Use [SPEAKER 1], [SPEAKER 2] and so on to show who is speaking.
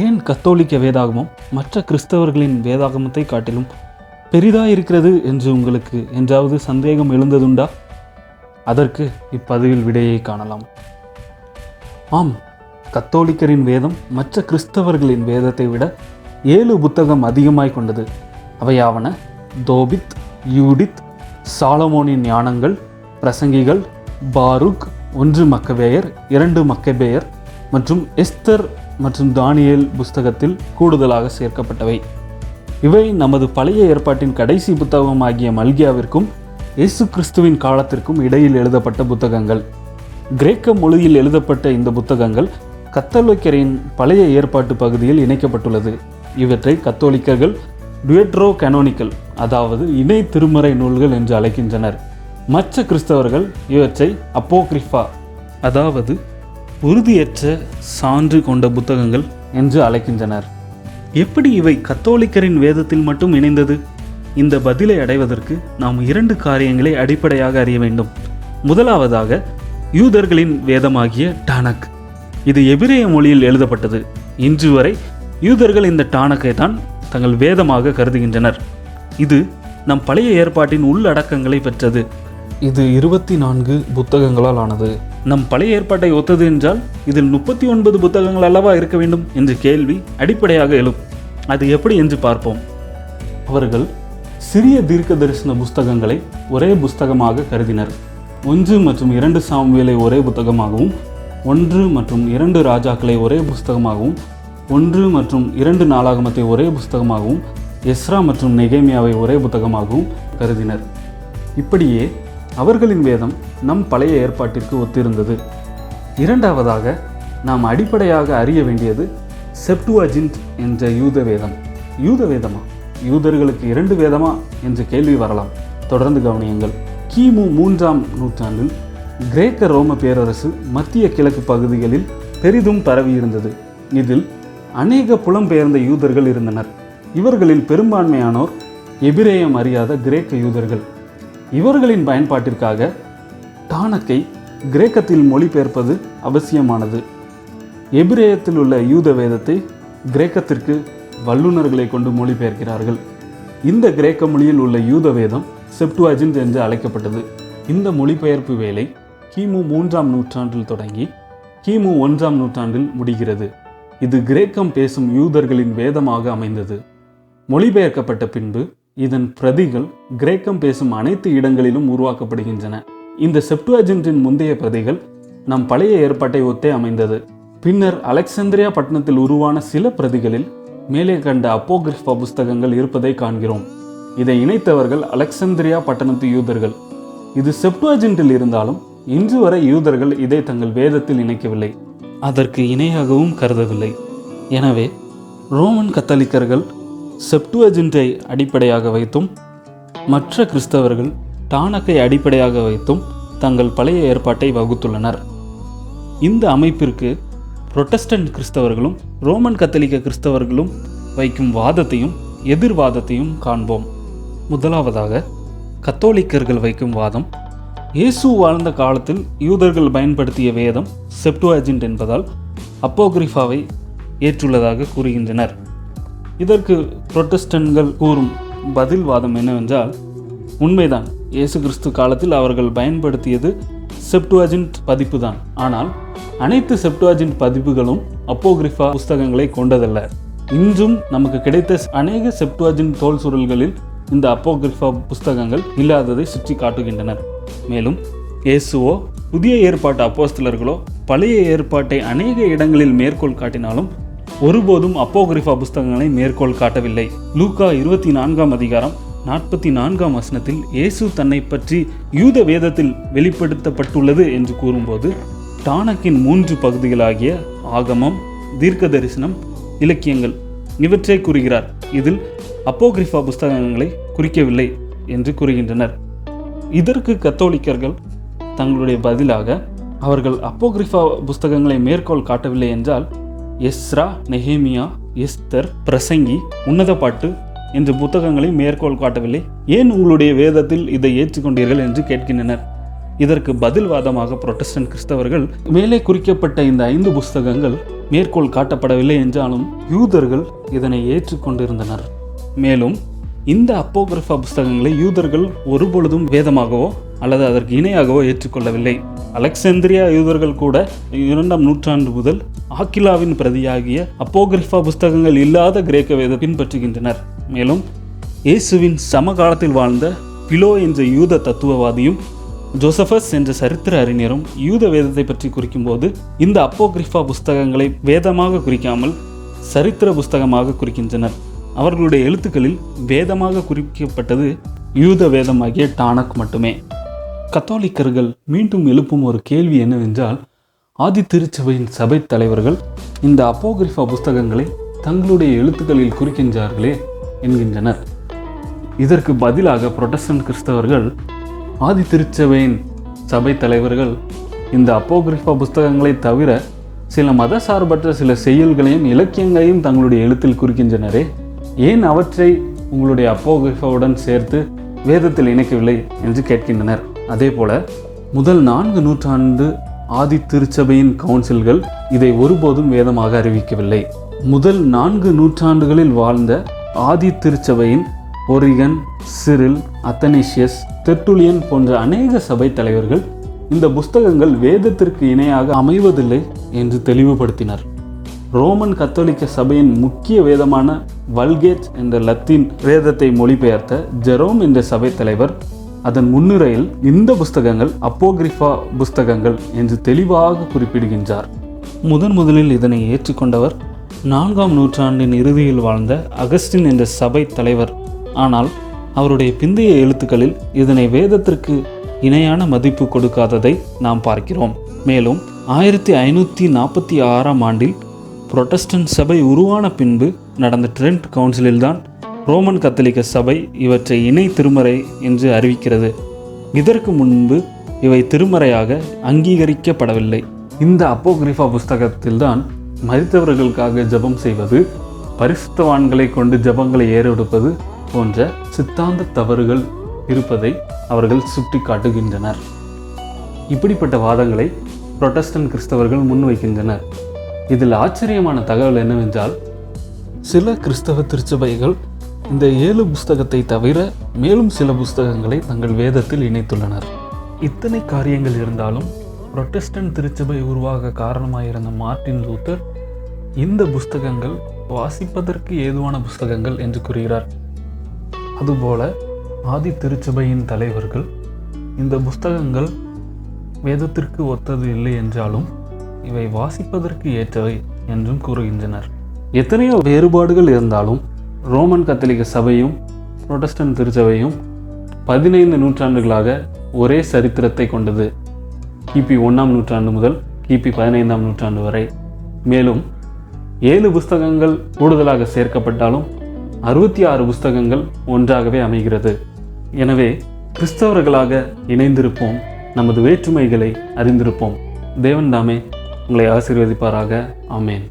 [SPEAKER 1] ஏன் கத்தோலிக்க வேதாகமம் மற்ற கிறிஸ்தவர்களின் வேதாகமத்தை காட்டிலும் பெரிதாக இருக்கிறது என்று உங்களுக்கு என்றாவது சந்தேகம் எழுந்ததுண்டா? அதற்கு இப்பதிவில் விடையை காணலாம். ஆம், கத்தோலிக்கரின் வேதம் மற்ற கிறிஸ்தவர்களின் வேதத்தை விட 7 புத்தகம் அதிகமாய் கொண்டது. அவையாவன தோபித், யூடித், சாலமோனின் ஞானங்கள், பிரசங்கிகள், பாருக், 1 மக்கபேயர், 2 மக்கபேயர் மற்றும் எஸ்தர் மற்றும் தானியேல் புஸ்தகத்தில் கூடுதலாக சேர்க்கப்பட்டவை. இவை நமது பழைய ஏற்பாட்டின் கடைசி புத்தகமாகிய மல்கியாவிற்கும் இயேசு கிறிஸ்துவின் காலத்திற்கும் இடையில் எழுதப்பட்ட புத்தகங்கள். கிரேக்க மொழியில் எழுதப்பட்ட இந்த புத்தகங்கள் கத்தோலிக்கரின் பழைய ஏற்பாட்டு பகுதியில் இணைக்கப்பட்டுள்ளது. இவற்றை கத்தோலிக்கர்கள் டுயட்ரோ கனோனிக்கல், அதாவது இணை திருமறை நூல்கள் என்று அழைக்கின்றனர். மற்ற கிறிஸ்தவர்கள் இவற்றை அப்போக்ரிஃபா, அதாவது உறுதியற்ற சான்று கொண்ட புத்தகங்கள் என்று அழைக்கின்றனர். எப்படி இவை கத்தோலிக்கரின் வேதத்தில் மட்டும் இணைந்தது? இந்த பதிலை அடைவதற்கு நாம் 2 காரியங்களை அடிப்படையாக அறிய வேண்டும். முதலாவதாக, யூதர்களின் வேதமாகிய டானக். இது எபிரேய மொழியில் எழுதப்பட்டது. இன்று வரை யூதர்கள் இந்த டானக்கை தான் தங்கள் வேதமாக கருதுகின்றனர். இது நம் பழைய ஏற்பாட்டின் உள்ளடக்கங்களை பெற்றது. இது 24 புத்தகங்களால் ஆனது. நம் பழைய ஏற்பாட்டை ஒத்தது என்றால் இதில் 39 புத்தகங்கள் அல்லவா இருக்க வேண்டும் என்ற கேள்வி அடிப்படையாக எழும். அது எப்படி என்று பார்ப்போம். அவர்கள் சிறிய தீர்க்க தரிசன புஸ்தகங்களை ஒரே புஸ்தகமாக கருதினர். 1 மற்றும் 2 சாமுவேலை ஒரே புத்தகமாகவும், 1 மற்றும் 2 ராஜாக்களை ஒரே புஸ்தகமாகவும், 1 மற்றும் 2 நாளாகமத்தை ஒரே புஸ்தகமாகவும், எஸ்ரா மற்றும் நெகேமியாவை ஒரே புத்தகமாகவும் கருதினர். இப்படியே அவர்களின் வேதம் நம் பழைய ஏற்பாட்டிற்கு ஒத்திருந்தது. இரண்டாவதாக, நாம் அடிப்படையாக அறிய வேண்டியது செப்டுவஜின்ட் என்ற யூத வேதம். யூத வேதமா? யூதர்களுக்கு 2 வேதமா என்ற கேள்வி வரலாம். தொடர்ந்து கவனியுங்கள். கிமு 3ஆம் நூற்றாண்டில் கிரேக்க ரோம பேரரசு மத்திய கிழக்கு பகுதிகளில் பெரிதும் பரவியிருந்தது. இதில் அநேக புலம்பெயர்ந்த யூதர்கள் இருந்தனர். இவர்களில் பெரும்பான்மையானோர் எபிரேயம் அறியாத கிரேக்க யூதர்கள். இவர்களின் பயன்பாட்டிற்காக டானக்கை கிரேக்கத்தில் மொழிபெயர்ப்பது அவசியமானது. எபிரேயத்தில் உள்ள யூத வேதத்தை கிரேக்கத்திற்கு வல்லுநர்களை கொண்டு மொழிபெயர்க்கிறார்கள். இந்த கிரேக்க மொழியில் உள்ள யூத வேதம் செப்டுவஜின்ட் என்று அழைக்கப்பட்டது. இந்த மொழிபெயர்ப்பு வேலை கிமு 3ஆம் நூற்றாண்டில் தொடங்கி கிமு 1ஆம் நூற்றாண்டில் முடிகிறது. இது கிரேக்கம் பேசும் யூதர்களின் வேதமாக அமைந்தது. மொழிபெயர்க்கப்பட்ட பின்பு இதன் பிரதிகள் கிரேக்கம் பேசும் அனைத்து இடங்களிலும் உருவாக்கப்படுகின்றன. இந்த செப்டுவஜின்ட்டின் முந்தைய பிரதிகள் நம் பழைய ஏற்பாட்டை ஒத்தே அமைந்தது. பின்னர் அலெக்சாந்திரியா பட்டணத்தில் உருவான சில பிரதிகளில் மேலே கண்ட அப்போக்ரிஃபா புஸ்தகங்கள் இருப்பதை காண்கிறோம். இதை இணைத்தவர்கள் அலெக்சாந்திரியா பட்டணத்து யூதர்கள். இது செப்டுவஜின்ட்டில் இருந்தாலும் இன்று வரை யூதர்கள் இதை தங்கள் வேதத்தில் இணைக்கவில்லை, அதற்கு இணையாகவும் கருதவில்லை. எனவே ரோமன் கத்தோலிக்கர்கள் செப்டுவஜின்ட்டை அடிப்படையாக வைத்தும் மற்ற கிறிஸ்தவர்கள் டானக்கை அடிப்படையாக வைத்தும் தங்கள் பழைய ஏற்பாட்டை வகுத்துள்ளனர். இந்த அமைப்பிற்கு புரொட்டஸ்டன்ட் கிறிஸ்தவர்களும் ரோமன் கத்தோலிக்க கிறிஸ்தவர்களும் வைக்கும் வாதத்தையும் எதிர்வாதத்தையும் காண்போம். முதலாவதாக, கத்தோலிக்கர்கள் வைக்கும் வாதம், இயேசு வாழ்ந்த காலத்தில் யூதர்கள் பயன்படுத்திய வேதம் செப்டுவஜின்ட் என்பதால் அப்போக்ரிஃபாவை ஏற்றுள்ளதாக கூறுகின்றனர். இதற்கு புரொட்டஸ்டன்ட்கள் கூறும் பதில் வாதம் என்னவென்றால், உண்மைதான், இயேசு கிறிஸ்து காலத்தில் அவர்கள் பயன்படுத்தியது செப்டுவஜின்ட் பதிப்பு தான். ஆனால் அனைத்து செப்டுவஜின்ட் பதிப்புகளும் அப்போக்ரிஃபா புஸ்தகங்களை கொண்டதல்ல. இன்றும் நமக்கு கிடைத்த அநேக செப்டுவஜின்ட் தோல் சுருள்களில் இந்த அப்போக்ரிஃபா புஸ்தகங்கள் இல்லாததை சுற்றி காட்டுகின்றனர். மேலும் இயேசுவோ புதிய ஏற்பாட்டு அப்போஸ்தலர்களோ பழைய ஏற்பாட்டை அநேக இடங்களில் மேற்கோள் காட்டினாலும் ஒருபோதும் அப்போக்ரிஃபா புஸ்தகங்களை மேற்கோள் காட்டவில்லை. லூக்கா 24ஆம் அதிகாரம் 44ஆம் வசனத்தில் இயேசு தன்னை பற்றி யூத வேதத்தில் வெளிப்படுத்தப்பட்டுள்ளது என்று கூறும்போது டானக்கின் 3 பகுதிகளாகிய ஆகமம், தீர்க்க தரிசனம், இலக்கியங்கள் இவற்றை கூறுகிறார். இதில் அப்போக்ரிஃபா புஸ்தகங்களை குறிக்கவில்லை என்று கூறுகின்றனர். இதற்கு கத்தோலிக்கர்கள் தங்களுடைய பதிலாக, அவர்கள் அப்போக்ரிஃபா புஸ்தகங்களை மேற்கோள் காட்டவில்லை என்றால் எஸ்ரா, நெகேமியா, எஸ்தர், பிரசங்கி, உன்னத பாட்டு என்ற புத்தகங்களை மேற்கோள் காட்டவில்லை, ஏன் உங்களுடைய வேதத்தில் இதை ஏற்றுக்கொண்டீர்கள் என்று கேட்கின்றனர். இதற்கு பதில் வாதமாக புரொட்டஸ்டன்ட் கிறிஸ்தவர்கள் மேலே குறிக்கப்பட்ட இந்த 5 புஸ்தகங்கள் மேற்கோள் காட்டப்படவில்லை என்றாலும் யூதர்கள் இதனை ஏற்றுக்கொண்டிருந்தனர். மேலும் இந்த அப்போகிரிஃபா புஸ்தகங்களை யூதர்கள் ஒருபொழுதும் வேதமாகவோ அல்லது அதற்கு இணையாகவோ ஏற்றுக்கொள்ளவில்லை. அலெக்சாந்திரியா யூதர்கள் கூட 2ஆம் நூற்றாண்டு முதல் ஆக்கிலாவின் பிரதியாகிய அப்போகிரிஃபா புஸ்தகங்கள் இல்லாத கிரேக்க வேதத்தை பின்பற்றுகின்றனர். மேலும் இயேசுவின் சமகாலத்தில் வாழ்ந்த பிலோ என்ற யூத தத்துவவாதியும் ஜோசபஸ் என்ற சரித்திர அறிஞரும் யூத வேதத்தை பற்றி குறிக்கும்போது இந்த அப்போகிரிஃபா புஸ்தகங்களை வேதமாக குறிக்காமல் சரித்திர புஸ்தகமாக குறிக்கின்றனர். அவர்களுடைய எழுத்துக்களில் வேதமாக குறிக்கப்பட்டது யூத வேதமாகிய டானக் மட்டுமே. கத்தோலிக்கர்கள் மீண்டும் எழுப்பும் ஒரு கேள்வி என்னவென்றால், ஆதி திருச்சபையின் சபை தலைவர்கள் இந்த அப்போகிரிஃபா புஸ்தகங்களை தங்களுடைய எழுத்துக்களில் குறிக்கின்றார்களே என்கின்றனர். இதற்கு பதிலாக புரொட்டஸ்டன்ட் கிறிஸ்தவர்கள் ஆதி திருச்சபையின் சபை தலைவர்கள் இந்த அப்போகிரிஃபா புஸ்தகங்களை தவிர சில மத சார்பற்ற சில செயல்களையும் இலக்கியங்களையும் தங்களுடைய எழுத்தில் குறிக்கின்றனரே, ஏன் அவற்றை உங்களுடைய அப்போகிரிஃபாவுடன் சேர்த்து வேதத்தில் இணைக்கவில்லை என்று கேட்கின்றனர். அதே போல முதல் 4 நூற்றாண்டு ஆதி திருச்சபையின் கவுன்சில்கள் இதை ஒருபோதும் வேதமாக அறிவிக்கவில்லை. முதல் 4 நூற்றாண்டுகளில் வாழ்ந்த ஆதி திருச்சபையின் ஒரிகன், சிரில், அத்தனேசியஸ், தெர்ட்டுலியன் போன்ற அநேக சபை தலைவர்கள் இந்த புஸ்தகங்கள் வேதத்திற்கு இணையாக அமைவதில்லை என்று தெளிவுபடுத்தினர். ரோமன் கத்தோலிக்க சபையின் முக்கிய வேதமான வல்கேட் என்ற லத்தீன் வேதத்தை மொழிபெயர்த்த ஜெரோம் என்ற சபை தலைவர் அதன் முன்னுரையில் இந்த புஸ்தகங்கள் அப்போகிரிஃபா புஸ்தகங்கள் என்று தெளிவாக குறிப்பிடுகின்றார். முதலில் இதனை ஏற்றுக்கொண்டவர் 4ஆம் நூற்றாண்டின் இறுதியில் வாழ்ந்த அகஸ்டின் என்ற சபை தலைவர். ஆனால் அவருடைய பிந்தைய எழுத்துக்களில் இதனை வேதத்திற்கு இணையான மதிப்பு கொடுக்காததை நாம் பார்க்கிறோம். மேலும் 1546ஆம் ஆண்டில் புரொட்டஸ்டன்ட் சபை உருவான பின்பு நடந்த ட்ரெண்ட் கவுன்சிலில்தான் ரோமன் கத்தோலிக்க சபை இவற்றை இணை திருமறை என்று அறிவிக்கிறது. இதற்கு முன்பு இவை திருமறையாக அங்கீகரிக்கப்படவில்லை. இந்த அப்போகிரிஃபா புஸ்தகத்தில்தான் மரித்தவர்களுக்காக ஜெபம் செய்வது, பரிசுத்தவான்களை கொண்டு ஜெபங்களை ஏறெடுப்பது போன்ற சித்தாந்த தவறுகள் இருப்பதை அவர்கள் சுட்டி காட்டுகின்றனர். இப்படிப்பட்ட வாதங்களை புரொட்டஸ்டன்ட் கிறிஸ்தவர்கள் முன்வைக்கின்றனர். இதில் ஆச்சரியமான தகவல் என்னவென்றால், சில கிறிஸ்தவ திருச்சபைகள் இந்த 7 புஸ்தகத்தை தவிர மேலும் சில புஸ்தகங்களை தங்கள் வேதத்தில் இணைத்துள்ளனர். இத்தனை காரியங்கள் இருந்தாலும் புரொட்டஸ்டன்ட் திருச்சபை உருவாக காரணமாயிருந்த மார்ட்டின் லூத்தர் இந்த புஸ்தகங்கள் வாசிப்பதற்கு ஏதுவான புஸ்தகங்கள் என்று கூறுகிறார். அதுபோல ஆதி திருச்சபையின் தலைவர்கள் இந்த புஸ்தகங்கள் வேதத்திற்கு ஒத்தது இல்லை என்றாலும் இவை வாசிப்பதற்கு ஏற்றவை என்றும் கூறுகின்றனர். எத்தனையோ வேறுபாடுகள் இருந்தாலும் ரோமன் கத்தோலிக்க சபையும் புரொட்டஸ்டன்ட் திருச்சபையும் 15 நூற்றாண்டுகளாக ஒரே சரித்திரத்தை கொண்டது. கிபி 1ஆம் நூற்றாண்டு முதல் கிபி 15ஆம் நூற்றாண்டு வரை. மேலும் 7 புஸ்தகங்கள் கூடுதலாக சேர்க்கப்பட்டாலும் 66 புஸ்தகங்கள் ஒன்றாகவே அமைகிறது. எனவே கிறிஸ்தவர்களாக இணைந்திருப்போம், நமது வேற்றுமைகளை அறிந்திருப்போம். தேவன் தாமே உங்களை ஆசீர்வதிப்பாராக. ஆமேன்.